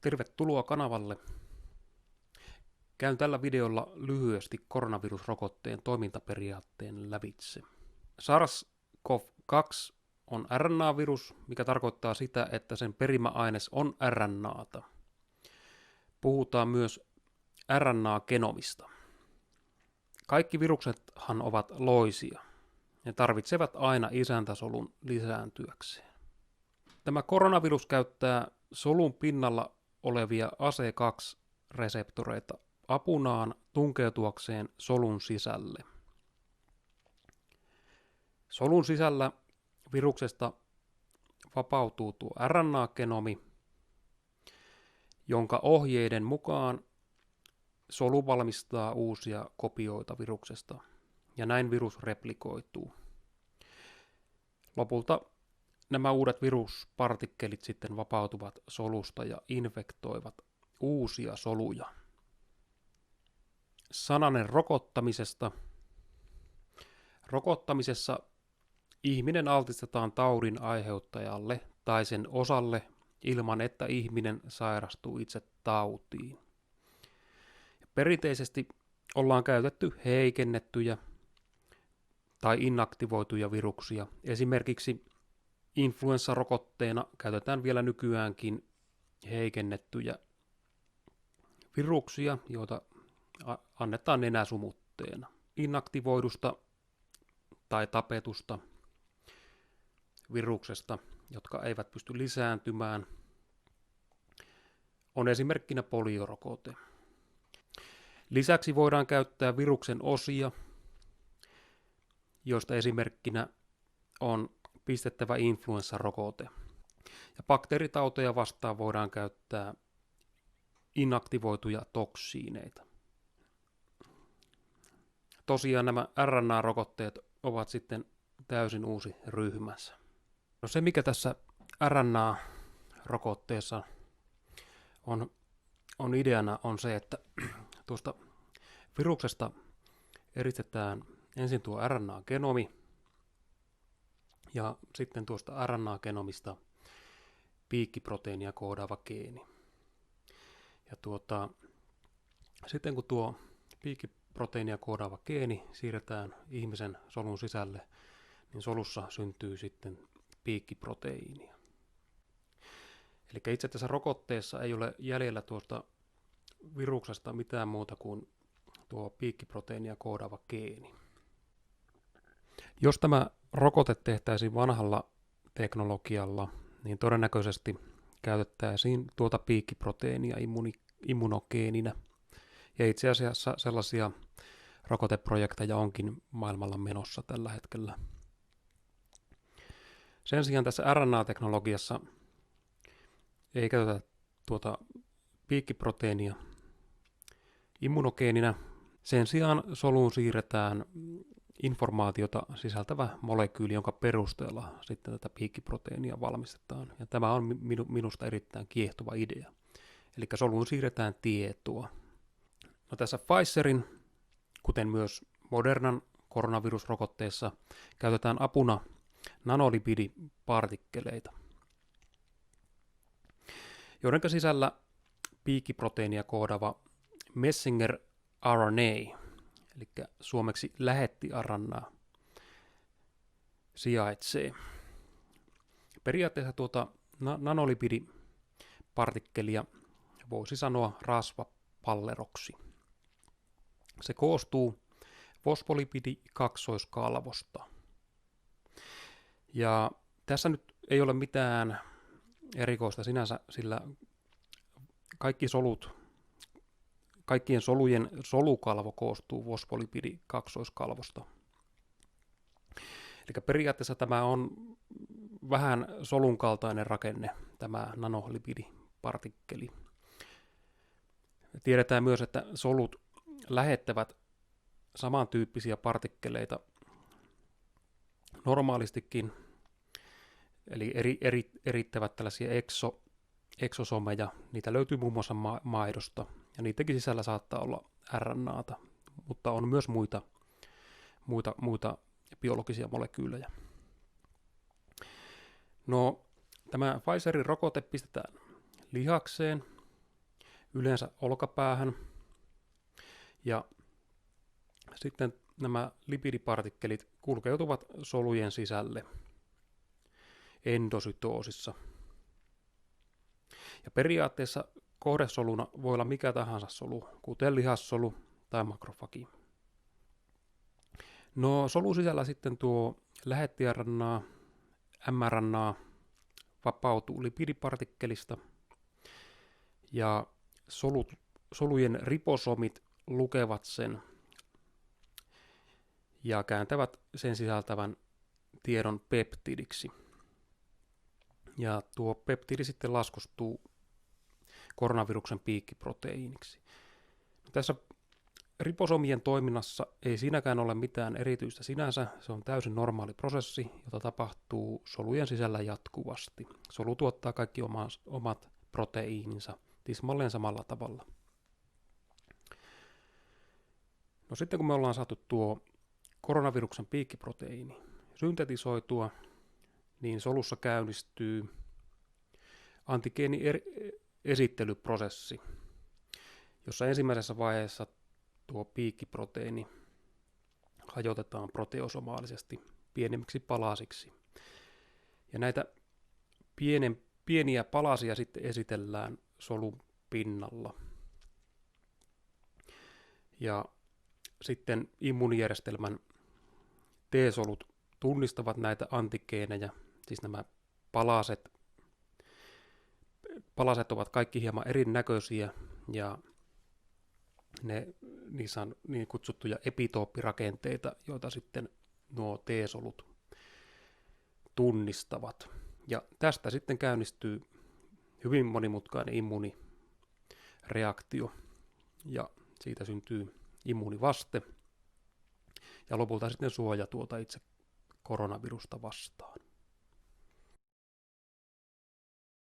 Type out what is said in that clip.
Tervetuloa kanavalle. Käyn tällä videolla lyhyesti koronavirusrokotteen toimintaperiaatteen lävitse. SARS-CoV-2 on RNA-virus, mikä tarkoittaa sitä, että sen perimäaines on RNAta. Puhutaan myös RNA-genomista. Kaikki viruksethan ovat loisia. Ne tarvitsevat aina isäntäsolun lisääntyäkseen. Tämä koronavirus käyttää solun pinnalla olevia ACE2-reseptoreita apunaan tunkeutuakseen solun sisälle. Solun sisällä viruksesta vapautuu tuo RNA-genomi, jonka ohjeiden mukaan solu valmistaa uusia kopioita viruksesta, ja näin virus replikoituu. Lopulta nämä uudet viruspartikkelit sitten vapautuvat solusta ja infektoivat uusia soluja. Sananen rokottamisesta. Rokottamisessa ihminen altistetaan taudin aiheuttajalle tai sen osalle ilman, että ihminen sairastuu itse tautiin. Perinteisesti ollaan käytetty heikennettyjä tai inaktivoituja viruksia. Esimerkiksi influenssarokotteena käytetään vielä nykyäänkin heikennettyjä viruksia, joita annetaan nenäsumutteena. Inaktivoidusta tai tapetusta viruksesta, jotka eivät pysty lisääntymään, on esimerkkinä poliorokote. Lisäksi voidaan käyttää viruksen osia, joista esimerkkinä on pistettävä influenssarokote. Ja bakteeritauteja vastaan voidaan käyttää inaktivoituja toksiineita. Tosiaan nämä RNA-rokotteet ovat sitten täysin uusi ryhmänsä. No se, mikä tässä RNA-rokotteessa on ideana, on se, että tuosta viruksesta eristetään ensin tuo RNA-genomi ja sitten tuosta RNA-genomista piikkiproteiinia koodaava geeni. Ja sitten kun tuo piikkiproteiinia koodaava geeni siirretään ihmisen solun sisälle, niin solussa syntyy sitten piikkiproteiinia. Eli itse tässä rokotteessa ei ole jäljellä tuosta viruksesta mitään muuta kuin tuo piikkiproteiinia koodaava geeni. Jos tämä rokote tehtäisiin vanhalla teknologialla, niin todennäköisesti käytettäisiin tuota piikkiproteiinia immunogeeninä. Ja itse asiassa sellaisia rokoteprojekteja onkin maailmalla menossa tällä hetkellä. Sen sijaan tässä RNA-teknologiassa ei käytetä tuota piikkiproteiinia immunogeeninä. Sen sijaan soluun siirretään informaatiota sisältävä molekyyli, jonka perusteella sitten tätä piikkiproteiinia valmistetaan. Ja tämä on minusta erittäin kiehtova idea. Eli soluun siirretään tietoa. No tässä Pfizerin, kuten myös Modernan koronavirusrokotteessa, käytetään apuna nanolipidipartikkeleita, joiden sisällä piikkiproteiinia koodaava messenger RNA, eli suomeksi lähetti-RNA, sijaitsee. Periaatteessa tuota nanolipidipartikkelia voisi sanoa rasvapalleroksi. Se koostuu fosfolipidi-kaksoiskalvosta. Ja tässä nyt ei ole mitään erikoista sinänsä, sillä kaikkien solujen solukalvo koostuu fosfolipidi-kaksoiskalvosta. Eli periaatteessa tämä on vähän solun kaltainen rakenne, tämä nanolipidipartikkeli. Tiedetään myös, että solut lähettävät samantyyppisiä partikkeleita normaalistikin, eli erittävät tällaisia eksosomeja. Niitä löytyy muun muassa maidosta, ja niidenkin sisällä saattaa olla RNAta, mutta on myös muita biologisia molekyylejä. No, tämä Pfizerin rokote pistetään lihakseen, yleensä olkapäähän. Ja sitten nämä lipidipartikkelit kulkeutuvat solujen sisälle endosytoosissa. Ja periaatteessa kohdesoluna voi olla mikä tahansa solu, kuten lihassolu tai makrofagi. No solun sisällä sitten tuo lähettäjäRNA, mRNA vapautuu lipidipartikkelista ja solujen riposomit lukevat sen ja kääntävät sen sisältävän tiedon peptidiksi. Ja tuo peptidi sitten laskostuu koronaviruksen piikkiproteiiniksi. Tässä riposomien toiminnassa ei siinäkään ole mitään erityistä sinänsä, se on täysin normaali prosessi, jota tapahtuu solujen sisällä jatkuvasti. Solu tuottaa kaikki omat proteiininsa tismalleen samalla tavalla. No sitten kun me ollaan saatu tuo koronaviruksen piikkiproteiini syntetisoitua, niin solussa käynnistyy antigeeniesittelyprosessi, jossa ensimmäisessä vaiheessa tuo piikkiproteiini hajotetaan proteosomaalisesti pienemmiksi palasiksi. Ja näitä pieniä palasia sitten esitellään solun pinnalla. Ja sitten immuunijärjestelmän T-solut tunnistavat näitä antigeenejä, siis nämä palaset ovat kaikki hieman erinäköisiä ja niissä on niin kutsuttuja epitooppirakenteita, joita sitten nuo T-solut tunnistavat. Ja tästä sitten käynnistyy hyvin monimutkainen immuunireaktio ja siitä syntyy immuunivaste ja lopulta sitten suoja tuota itse koronavirusta vastaan.